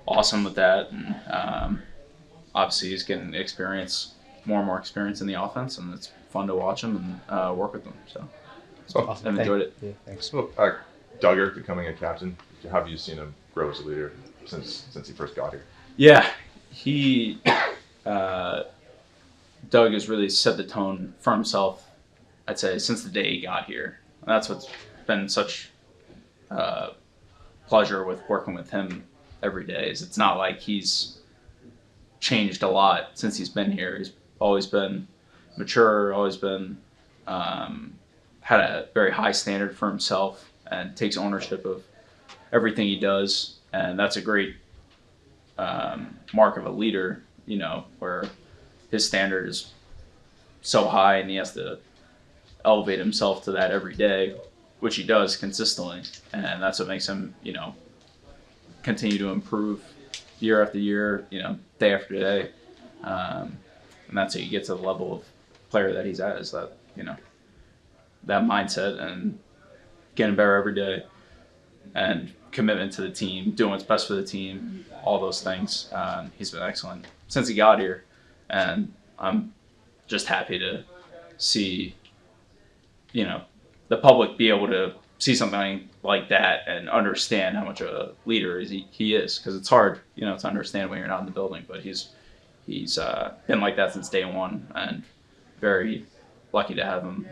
awesome with that. And obviously, he's getting more and more experience in the offense, and it's fun to watch him and work with him. So So, I've enjoyed it. Yeah, thanks. So, Duggar becoming a captain, how have you seen him grow as a leader since he first got here? Yeah, he Doug has really set the tone for himself. I'd say since the day he got here. And that's what's been such pleasure with working with him every day. Is it's not like he's changed a lot since he's been here. He's always been mature, always been had a very high standard for himself, and takes ownership of everything he does. And that's a great mark of a leader, where his standard is so high and he has to elevate himself to that every day, which he does consistently. And that's what makes him, continue to improve year after year, day after day. And that's how you get to the level of player that he's at, is that, that mindset and getting better every day and commitment to the team, doing what's best for the team, all those things. He's been excellent since he got here. And I'm just happy to see, the public be able to see something like that and understand how much a leader he is, because it's hard, to understand when you're not in the building. But he's been like that since day one, and very lucky to have him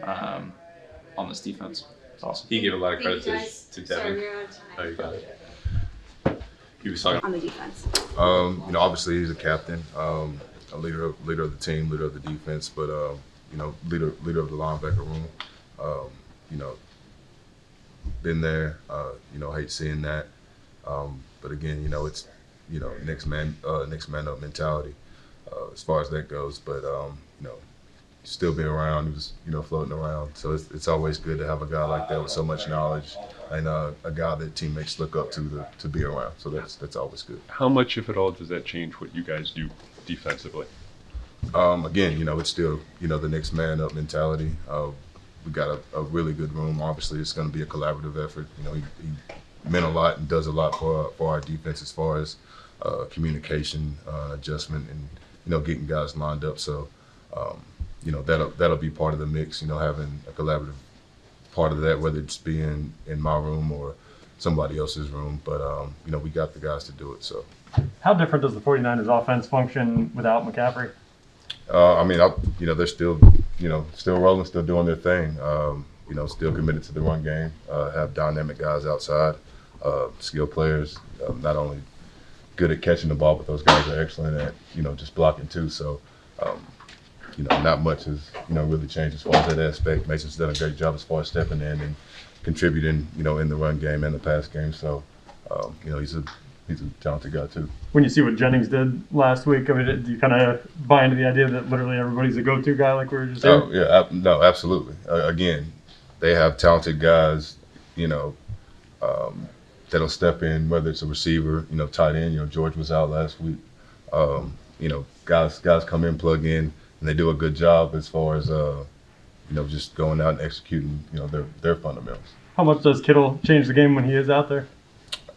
on this defense. It's awesome. He gave a lot of credit to Devin. Oh, you got it. He was talking on the defense. Obviously he's a captain, a leader of the team, leader of the defense, but leader of the linebacker room. Been there. Hate seeing that. But again, it's next man up mentality as far as that goes. But still be around. He was floating around. So it's always good to have a guy like that with so much knowledge, and a guy that teammates look up to be around. So that's always good. how much, if at all, does that change what you guys do defensively? Again, it's still the next man up mentality. We got a really good room. Obviously, it's going to be a collaborative effort. He meant a lot and does a lot for our defense as far as communication, adjustment, and getting guys lined up. So that'll be part of the mix. Having a collaborative part of that, whether it's being in my room or somebody else's room. But we got the guys to do it. So how different does the 49ers offense function without McCaffrey? They're still, still rolling, still doing their thing. Still committed to the run game. Have dynamic guys outside, skilled players. Not only good at catching the ball, but those guys are excellent at, just blocking too. So, not much has, really changed as far as that aspect. Mason's done a great job as far as stepping in and contributing, in the run game and the pass game. So, he's a talented guy too. When you see what Jennings did last week, do you kind of buy into the idea that literally everybody's a go-to guy, like we were just saying? Oh yeah, no, absolutely. Again, they have talented guys, that'll step in, whether it's a receiver, tight end. George was out last week. Guys come in, plug in, and they do a good job as far as just going out and executing, their fundamentals. How much does Kittle change the game when he is out there?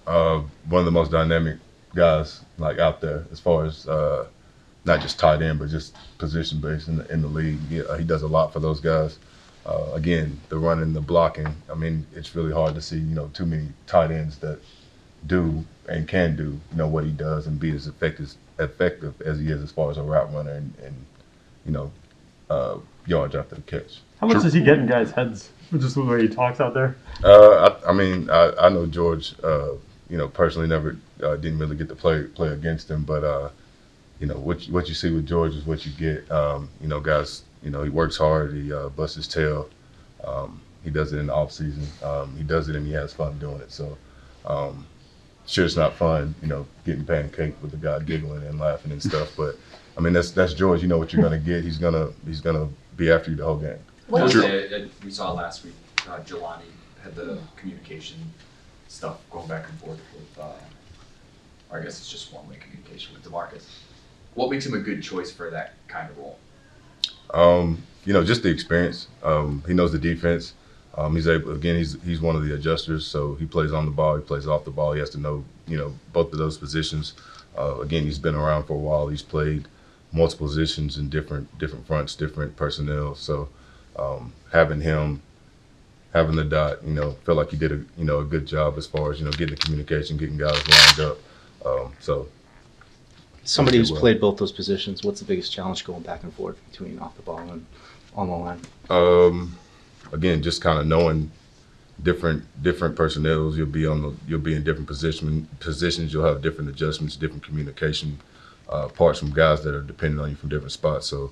One of the most dynamic guys out there as far as not just tight end, but just position based in the league. He does a lot for those guys. Again, the running, the blocking. It's really hard to see too many tight ends that do and can do what he does and be as effective as he is as far as a route runner and yards after the catch. How much does he get in guys' heads? Just the way he talks out there. I know George. Personally, never didn't really get to play against him, but what you see with George is what you get. Guys, he works hard. He busts his tail. He does it in the off season. He does it and he has fun doing it. So, sure, it's not fun, getting pancaked with the guy giggling and laughing and stuff. But that's George. You know what you're gonna get. He's gonna be after you the whole game. We saw last week, Jelani had the communication stuff going back and forth with, or I guess it's just one-way communication with DeMarcus. What makes him a good choice for that kind of role? Just the experience. He knows the defense. He's able, again, he's one of the adjusters, so he plays on the ball, he plays off the ball. He has to know, both of those positions. Again, he's been around for a while. He's played multiple positions in different fronts, different personnel. So having him, having the dot, felt like he did a good job as far as getting the communication, getting guys lined up. So Somebody who's played both those positions, what's the biggest challenge going back and forth between off the ball and on the line? Again, just kind of knowing different personnels. You'll be in different positions. You'll have different adjustments, different communication parts from guys that are dependent on you from different spots. So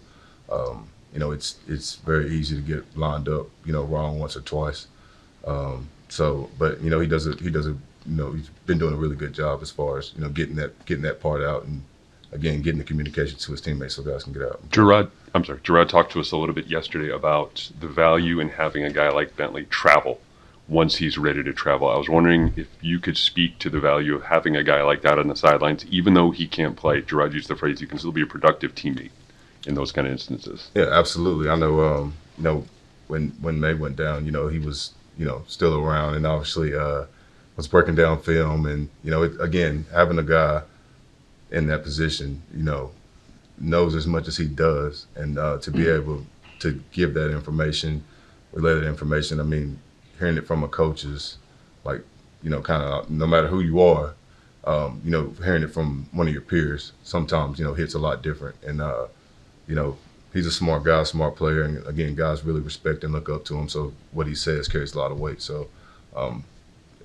it's very easy to get lined up wrong once or twice. But he does he's been doing a really good job as far as getting that part out, and again getting the communication to his teammates so guys can get out. Gerard talked to us a little bit yesterday about the value in having a guy like Bentley travel once he's ready to travel. I was wondering if you could speak to the value of having a guy like that on the sidelines, even though he can't play. Gerard used the phrase, you can still be a productive teammate in those kind of instances. Yeah, absolutely. I know, when May went down, he was, still around, and obviously was breaking down film, and, again, having a guy in that position, knows as much as he does, and to be able to give that information, relay that information. I mean, hearing it from a coach is like, kind of no matter who you are, hearing it from one of your peers sometimes, hits a lot different. And, he's a smart guy, smart player. And again, guys really respect and look up to him. So what he says carries a lot of weight. So,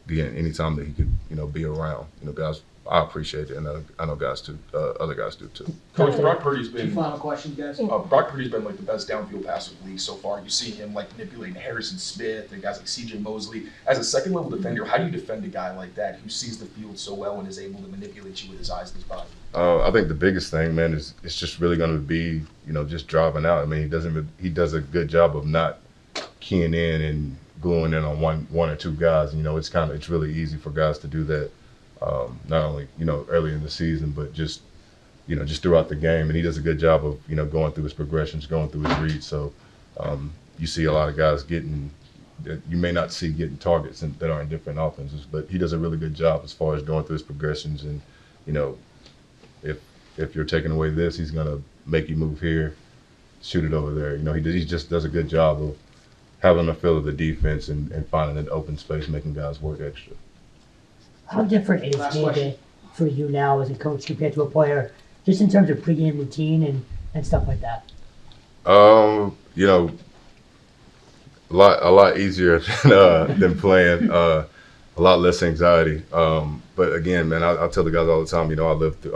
again, anytime that he could, be around, guys, I appreciate it, and I know guys do. Other guys do too. Coach, Brock Purdy's been. Two final questions, guys. Brock Purdy's been like the best downfield passer in the league so far. You see him like manipulating Harrison Smith and guys like C.J. Mosley. As a second level defender, how do you defend a guy like that who sees the field so well and is able to manipulate you with his eyes and his body? I think the biggest thing, man, is it's just really going to be just driving out. I mean, he does a good job of not keying in and gluing in on one or two guys. It's really easy for guys to do that. Not only early in the season, but just throughout the game, and he does a good job of going through his progressions, going through his reads. So you see a lot of guys that you may not see getting targets that are in different offenses, but he does a really good job as far as going through his progressions. And if you're taking away this, he's gonna make you move here, shoot it over there. He just does a good job of having a feel of the defense and finding an open space, making guys work extra. How different is game day for you now as a coach compared to a player, just in terms of pregame routine and stuff like that? A lot easier than playing. A lot less anxiety. But again, man, I tell the guys all the time. I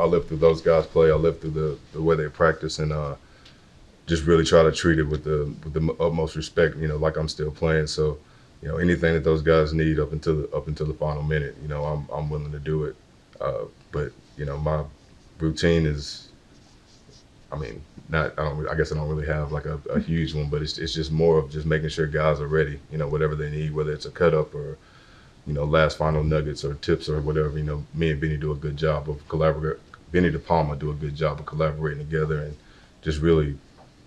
live through those guys' play. I live through the way they practice, and just really try to treat it with the utmost respect. Like I'm still playing. So. Anything that those guys need up until the final minute, I'm willing to do it. But my routine is, I guess I don't really have like a huge one, but it's just more of just making sure guys are ready. Whatever they need, whether it's a cut up or last final nuggets or tips or whatever. Me and Benny do a good job of collaborating. Benny DePalma do a good job of collaborating together, and just really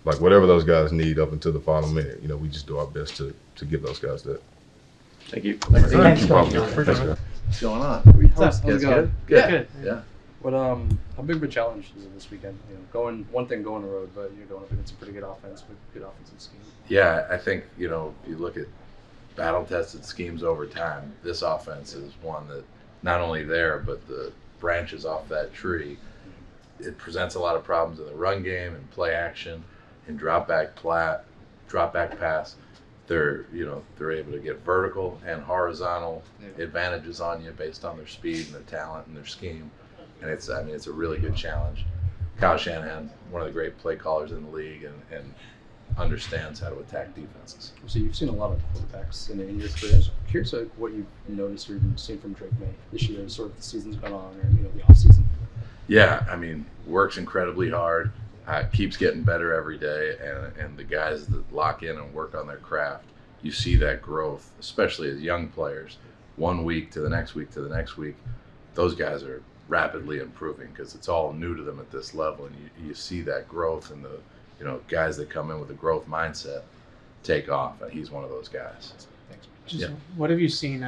like whatever those guys need up until the final minute. We just do our best to give those guys that. Thank you. Thanks, Coach. What's going on? How's it going? Good. Yeah. But how big of a challenge is it this weekend? Going on the road, but you're going up against a pretty good offense with good offensive scheme. Yeah, I think if you look at battle-tested schemes over time, this offense is one that not only there, but the branches off that tree. It presents a lot of problems in the run game and play action, and drop back pass. They're able to get vertical and horizontal advantages on you based on their speed and their talent and their scheme, and it's a really good challenge. Kyle Shanahan, one of the great play callers in the league, and understands how to attack defenses. So you've seen a lot of quarterbacks in your career. So I'm curious what you've noticed or seen from Drake May this year, sort of the season's gone on, or the off season. Yeah, works incredibly hard. Keeps getting better every day, and the guys that lock in and work on their craft, you see that growth, especially as young players. 1 week to the next week to the next week, those guys are rapidly improving because it's all new to them at this level, and you see that growth, and the guys that come in with a growth mindset take off, and he's one of those guys. Just Yeah. what have you seen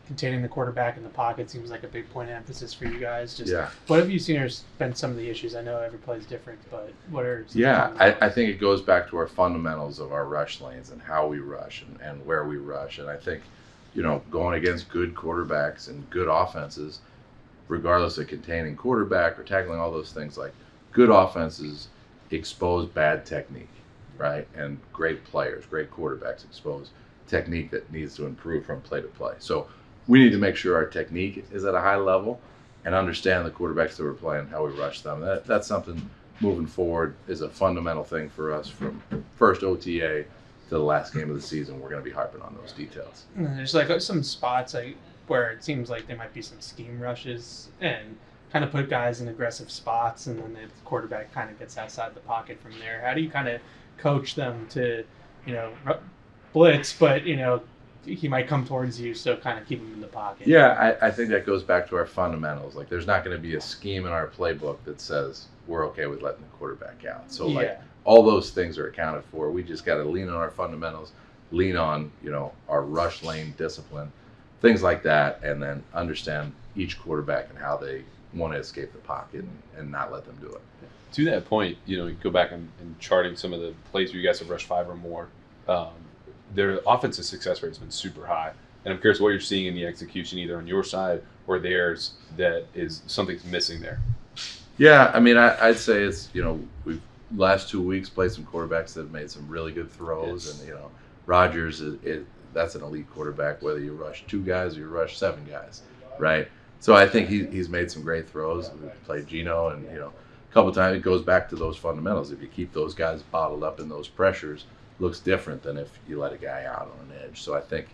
containing the quarterback in the pocket seems like a big point of emphasis for you guys. Just what have you seen or been some of the issues? I know every play is different, but what are some I think it goes back to our fundamentals of our rush lanes and how we rush and where we rush. And I think, going against good quarterbacks and good offenses, regardless of containing quarterback or tackling all those things, like good offenses expose bad technique, right? And great players, great quarterbacks expose technique that needs to improve from play to play. So we need to make sure our technique is at a high level and understand the quarterbacks that we're playing, how we rush them. That's something moving forward is a fundamental thing for us from first OTA to the last game of the season. We're going to be harping on those details. And there's like some spots where it seems like there might be some scheme rushes and kind of put guys in aggressive spots, and then the quarterback kind of gets outside the pocket from there. How do you kind of coach them to, blitz, but he might come towards you, so kind of keep him in the pocket? Yeah, I think that goes back to our fundamentals. Like, there's not going to be a scheme in our playbook that says we're okay with letting the quarterback out. So all those things are accounted for. We just got to lean on our fundamentals, lean on our rush lane discipline, things like that, and then understand each quarterback and how they want to escape the pocket and not let them do it. To that point, you go back and charting some of the plays where you guys have rushed 5 or more. Their offensive success rate has been super high, and I'm curious what you're seeing in the execution, either on your side or theirs, that is something's missing there. Yeah, I mean, I'd say it's we've last 2 weeks played some quarterbacks that have made some really good throws, and Rodgers that's an elite quarterback, whether you rush 2 guys or you rush 7 guys, right? So I think he's made some great throws. We played Geno, and a couple times it goes back to those fundamentals. If you keep those guys bottled up in those pressures, looks different than if you let a guy out on an edge. So I think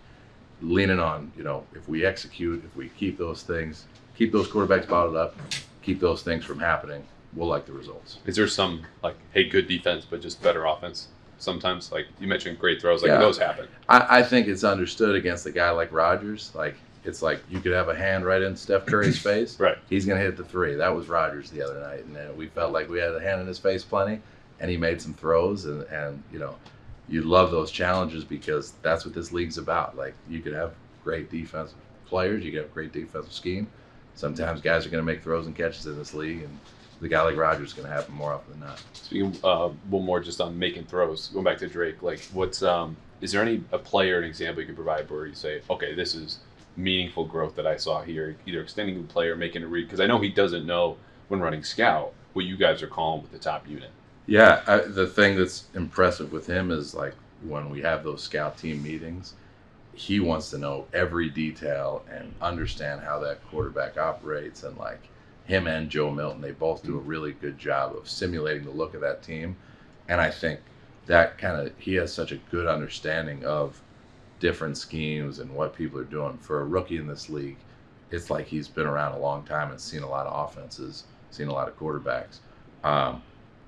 leaning on, if we execute, if we keep those quarterbacks bottled up, keep those things from happening, we'll like the results. Is there some good defense but just better offense sometimes? Like you mentioned, great throws, those happen. I think it's understood against a guy like Rodgers. It's like you could have a hand right in Steph Curry's face. Right. He's going to hit the 3. That was Rodgers the other night, and we felt like we had a hand in his face plenty, and he made some throws, and you love those challenges because that's what this league's about. Like, you could have great defensive players, you could have great defensive scheme. Sometimes guys are going to make throws and catches in this league, and the guy like Rodgers is going to happen more often than not. Speaking one more just on making throws, going back to Drake, what's is there a player, an example you could provide where you say, okay, this is meaningful growth that I saw here, either extending the play or making a read? Because I know he doesn't know when running scout what you guys are calling with the top unit. Yeah, the thing that's impressive with him is when we have those scout team meetings, he wants to know every detail and understand how that quarterback operates. And him and Joe Milton, they both do a really good job of simulating the look of that team. And I think that he has such a good understanding of different schemes and what people are doing. For a rookie in this league, it's like he's been around a long time and seen a lot of offenses, seen a lot of quarterbacks.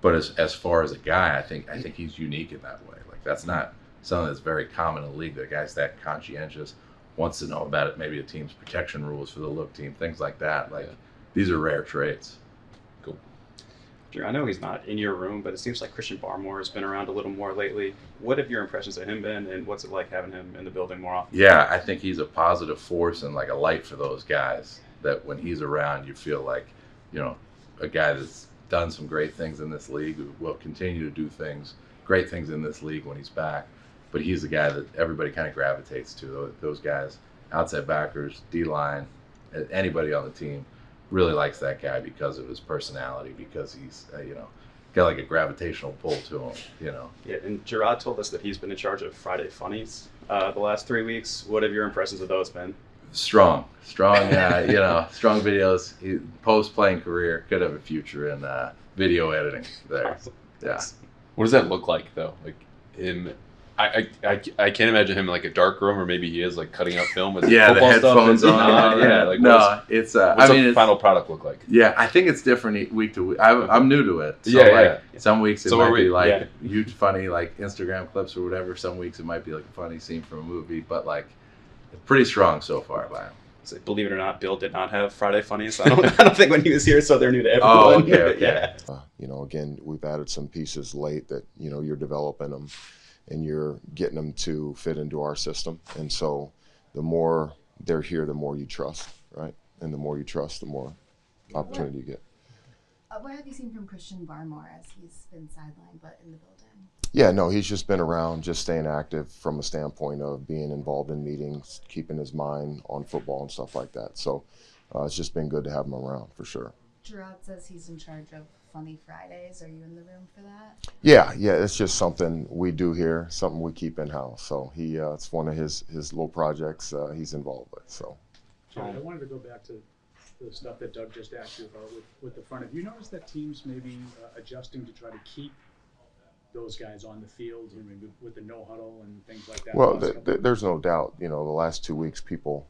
But as far as a guy, I think he's unique in that way. That's not something that's very common in the league. The guy's that conscientious, wants to know about it, maybe a team's protection rules for the look team, things like that. These are rare traits. Cool. I know he's not in your room, but it seems like Christian Barmore has been around a little more lately. What have your impressions of him been, and what's it like having him in the building more often? Yeah, I think he's a positive force and a light for those guys, that when he's around, you feel like, a guy that's done some great things in this league, who will continue to do great things in this league when he's back. But he's the guy that everybody kind of gravitates to. Those guys, outside backers, D-line, anybody on the team really likes that guy because of his personality, because he's, got a gravitational pull to him, Yeah, and Gerard told us that he's been in charge of Friday Funnies the last 3 weeks. What have your impressions of those been? Strong, strong videos. Post-playing career, could have a future in video editing there. Awesome. Yeah. What does that look like, though? Him, I can't imagine him in a dark room, or maybe he is cutting up film with the headphones stuff. on. What's the final product look like? Yeah, I think it's different week to week. I'm new to it. So some weeks it might be huge funny Instagram clips or whatever. Some weeks it might be a funny scene from a movie, but pretty strong so far by him. So, believe it or not, Bill did not have Friday Funnies. I don't think when he was here, so they're new to everyone. Oh, okay. Yeah. Again, we've added some pieces late that, you're developing them. and you're getting them to fit into our system. And so the more they're here, the more you trust, right? And the more you trust, the more opportunity you get. What have you seen from Christian Barmore as he's been sidelined but in the building? Yeah, no, he's just been around, just staying active from a standpoint of being involved in meetings, keeping his mind on football and stuff like that. So it's just been good to have him around for sure. Gerard says he's in charge of Funny Fridays. Are you in the room for that? Yeah, it's just something we do here, something we keep in-house. So it's one of his little projects he's involved with. So. I wanted to go back to the stuff that Doug just asked you about with the front. Have you noticed that teams may be adjusting to try to keep those guys on the field, maybe with the no huddle and things like that? Well, there's no doubt. The last 2 weeks people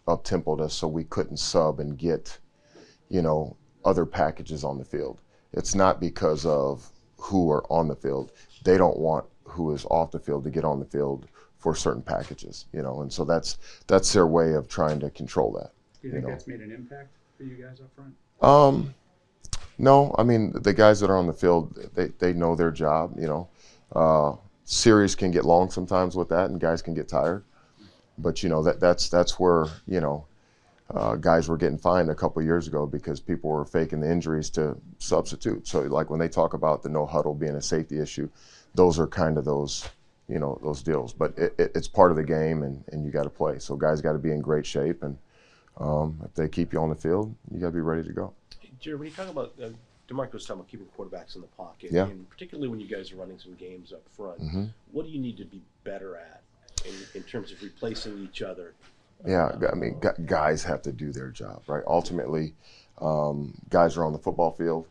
up-tempoed us so we couldn't sub and get, other packages on the field. It's not because of who are on the field. They don't want who is off the field to get on the field for certain packages, and so that's their way of trying to control that. Do you think that's made an impact for you guys up front? No, I mean the guys that are on the field, they know their job. Series can get long sometimes with that, and guys can get tired. But that's where guys were getting fined a couple of years ago because people were faking the injuries to substitute. So like when they talk about the no huddle being a safety issue, those are kind of those deals. But it's part of the game, and you got to play. So guys got to be in great shape, and if they keep you on the field, you got to be ready to go. Jerry, when you talk about DeMarco was talking about keeping quarterbacks in the pocket, yeah. and particularly when you guys are running some games up front, what do you need to be better at in terms of replacing each other? Yeah, I mean, guys have to do their job, right? Ultimately, guys are on the football field,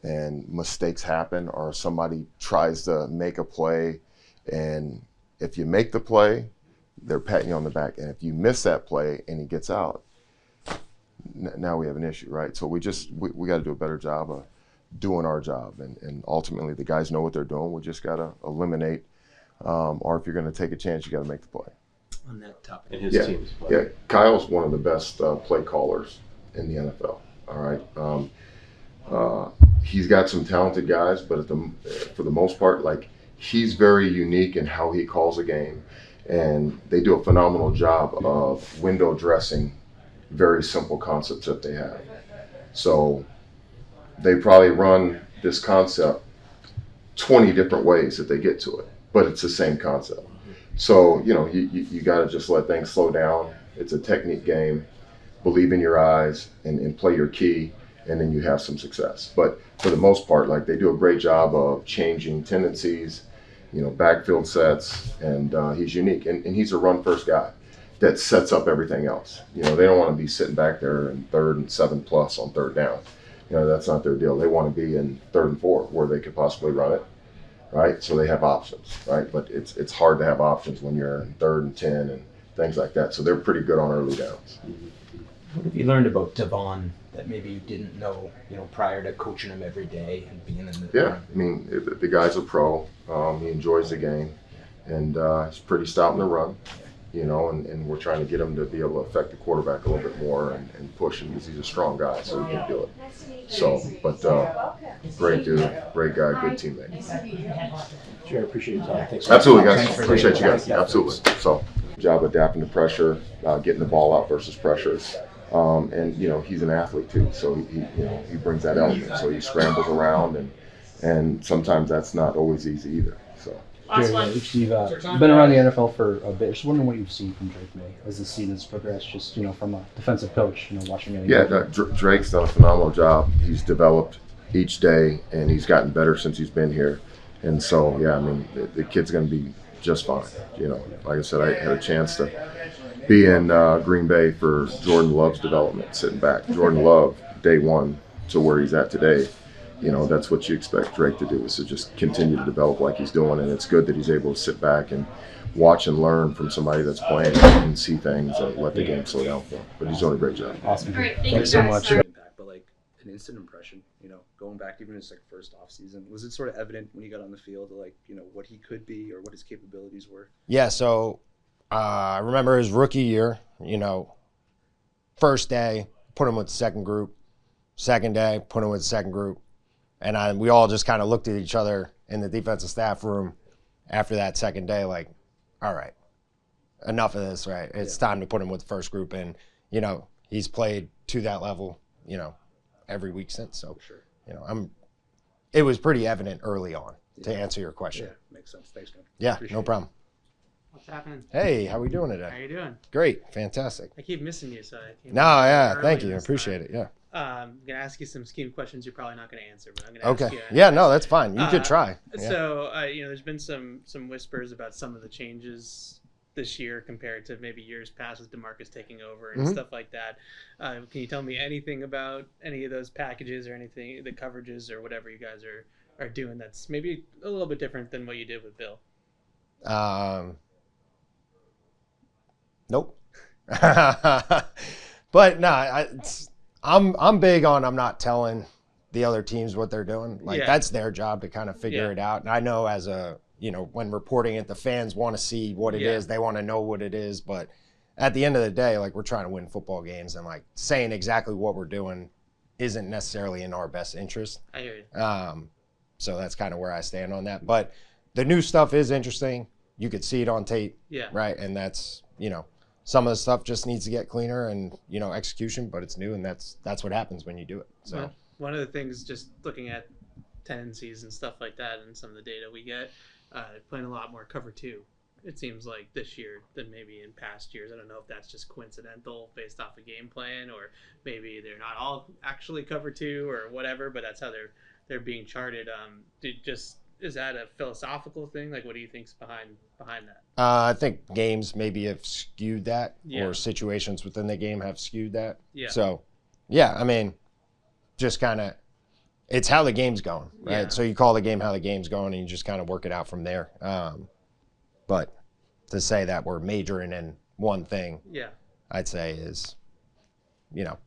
and mistakes happen, or somebody tries to make a play, and if you make the play, they're patting you on the back, and if you miss that play and he gets out, now we have an issue, right? So we got to do a better job of doing our job, and ultimately the guys know what they're doing. We just got to eliminate, or if you're going to take a chance, you got to make the play. On that topic, and his team's play. Yeah, Kyle's one of the best play callers in the NFL. All right, he's got some talented guys, but for the most part, like he's very unique in how he calls a game, and they do a phenomenal job of window dressing very simple concepts that they have. So they probably run this concept 20 different ways that they get to it, but it's the same concept. So, you got to just let things slow down. It's a technique game. Believe in your eyes and play your key, and then you have some success. But for the most part, like they do a great job of changing tendencies, backfield sets, and he's unique. And he's a run-first guy that sets up everything else. They don't want to be sitting back there in 3rd and 7+ on 3rd down. That's not their deal. They want to be in 3rd and 4 where they could possibly run it, right? So they have options, right? But it's hard to have options when you're in 3rd and 10 and things like that. So they're pretty good on early downs. What have you learned about Devon that maybe you didn't know, prior to coaching him every day and being in the Yeah, I mean, the guy's a pro. He enjoys the game, and he's pretty stout in the run. And we're trying to get him to be able to affect the quarterback a little bit more and push him because he's a strong guy, so he can do it. So, but great dude, great guy, good teammate. Sure, I appreciate your time. Thanks. Absolutely, guys. Appreciate you guys. Absolutely. So, job adapting to pressure, getting the ball out versus pressures. And he's an athlete too, so he brings that element. So he scrambles around, and sometimes that's not always easy either. So. Jerry, Steve, you've been around the NFL for a bit. Just wondering what you've seen from Drake May as the season's progressed, just from a defensive coach, watching it. Yeah, Drake's done a phenomenal job. He's developed each day, and he's gotten better since he's been here. And so, yeah, I mean, the kid's going to be just fine. Like I said, I had a chance to be in Green Bay for Jordan Love's development, sitting back. Jordan Love, day one to where he's at today. That's what you expect Drake to do, is to just continue to develop like he's doing. And it's good that he's able to sit back and watch and learn from somebody that's playing and see things and let the game slow down for him. But he's doing a great job. Awesome. Great. Thanks so much. But like an instant impression, going back even his first off season, was it sort of evident when he got on the field, what he could be or what his capabilities were? Yeah. So I remember his rookie year, first day, put him with the second group, second day, put him with the second group. And we all just kind of looked at each other in the defensive staff room after that second day, like, all right, enough of this, right? It's time to put him with the first group. And, you know, he's played to that level, you know, every week since. So, you know, it was pretty evident early on to answer your question. Yeah, makes sense. Thanks, man. Yeah, Appreciate no problem. What's happening? Hey, how we doing today? How you doing? Great, fantastic. I keep missing you, so I came No, early yeah, thank you. I this appreciate time. it. Yeah. I'm gonna ask you some scheme questions you're probably not gonna answer, but I'm gonna ask you. Okay. Yeah, no, that's fine. You could try. Yeah. So, you know, there's been some whispers about some of the changes this year compared to maybe years past with DeMarcus taking over and stuff like that. Can you tell me anything about any of those packages or anything, the coverages or whatever you guys are doing that's maybe a little bit different than what you did with Bill? Nope. But no, I'm big on I'm not telling the other teams what they're doing. Like that's their job to kind of figure it out. And I know as a, you know, when reporting it, the fans want to see what it is. They want to know what it is. But at the end of the day, like we're trying to win football games, and like saying exactly what we're doing isn't necessarily in our best interest. I hear you. So that's kind of where I stand on that. But the new stuff is interesting. You could see it on tape. Yeah. Right. And that's, you know, some of the stuff just needs to get cleaner and, you know, execution, but it's new, and that's what happens when you do it. So well, one of the things, just looking at tendencies and stuff like that and some of the data we get, playing a lot more cover two, it seems like this year than maybe in past years. I don't know if that's just coincidental based off of game plan, or maybe they're not all actually cover two or whatever, but that's how they're being charted. Is that a philosophical thing? Like, what do you think's behind that? I think games maybe have skewed that, or situations within the game have skewed that. Yeah. So, yeah, I mean, just kind of, it's how the game's going, right? Yeah. So you call the game how the game's going, and you just kind of work it out from there. But to say that we're majoring in one thing, I'd say is, you know,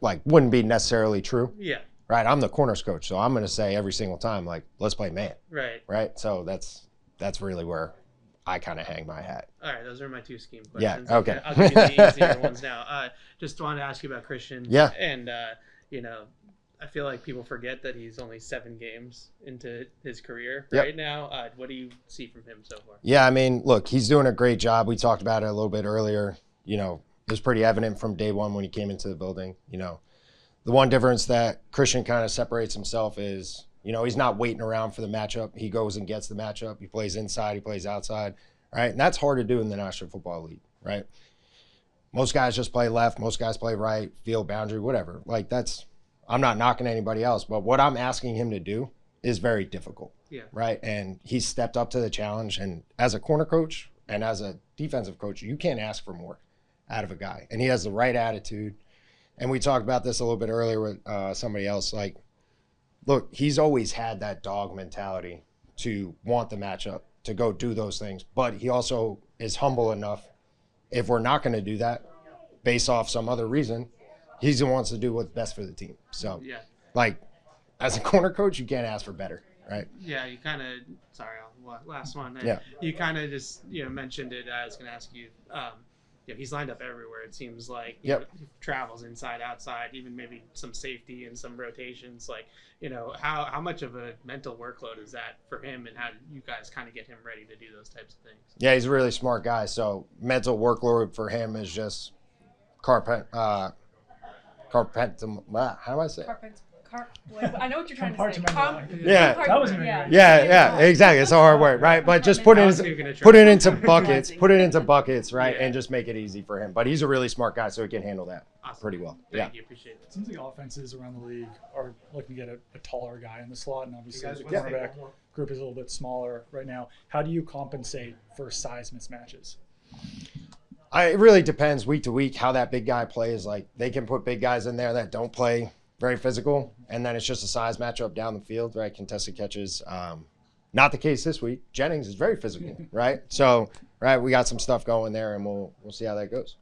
like wouldn't be necessarily true. Yeah. Right, I'm the corners coach, so I'm going to say every single time, like, let's play man. Right. Right. So that's really where I kind of hang my hat. All right, those are my two scheme questions. Yeah. Okay. I'll give you the easier ones now. Just wanted to ask you about Christian. Yeah. And you know, I feel like people forget that he's only 7 games into his career right now. What do you see from him so far? Yeah, I mean, look, he's doing a great job. We talked about it a little bit earlier. You know, it was pretty evident from day one when he came into the building. You know, the one difference that Christian kind of separates himself is, you know, he's not waiting around for the matchup. He goes and gets the matchup. He plays inside. He plays outside. Right. And that's hard to do in the National Football League. Right. Most guys just play left. Most guys play right, field boundary, whatever. Like that's, I'm not knocking anybody else, but what I'm asking him to do is very difficult. Yeah. Right. And he's stepped up to the challenge. And as a corner coach and as a defensive coach, you can't ask for more out of a guy. And he has the right attitude. And we talked about this a little bit earlier with somebody else. Like, look, he's always had that dog mentality to want the matchup, to go do those things. But he also is humble enough, if we're not going to do that based off some other reason, he's the one wants to do what's best for the team. So, like, as a corner coach, you can't ask for better, right? Yeah, you kind of, sorry, last one. You kind of just, you know, mentioned it. I was going to ask you, you know, he's lined up everywhere. It seems like you know, he travels inside, outside, even maybe some safety and some rotations. Like, you know, how much of a mental workload is that for him, and how do you guys kind of get him ready to do those types of things? Yeah, he's a really smart guy. So mental workload for him is just how do I say it? I know what you're trying to say. Yeah, exactly. It's a hard word, right? But just put it into buckets, right? And just make it easy for him. But he's a really smart guy, so he can handle that pretty well. Thank you, appreciate it. It seems like offenses around the league are looking to get a taller guy in the slot, and obviously the cornerback group is a little bit smaller right now. How do you compensate for size mismatches? It really depends week to week how that big guy plays. Like, they can put big guys in there that don't play very physical, and then it's just a size matchup down the field, right? Contested catches. Not the case this week. Jennings is very physical, right? So, right, we got some stuff going there, and we'll see how that goes.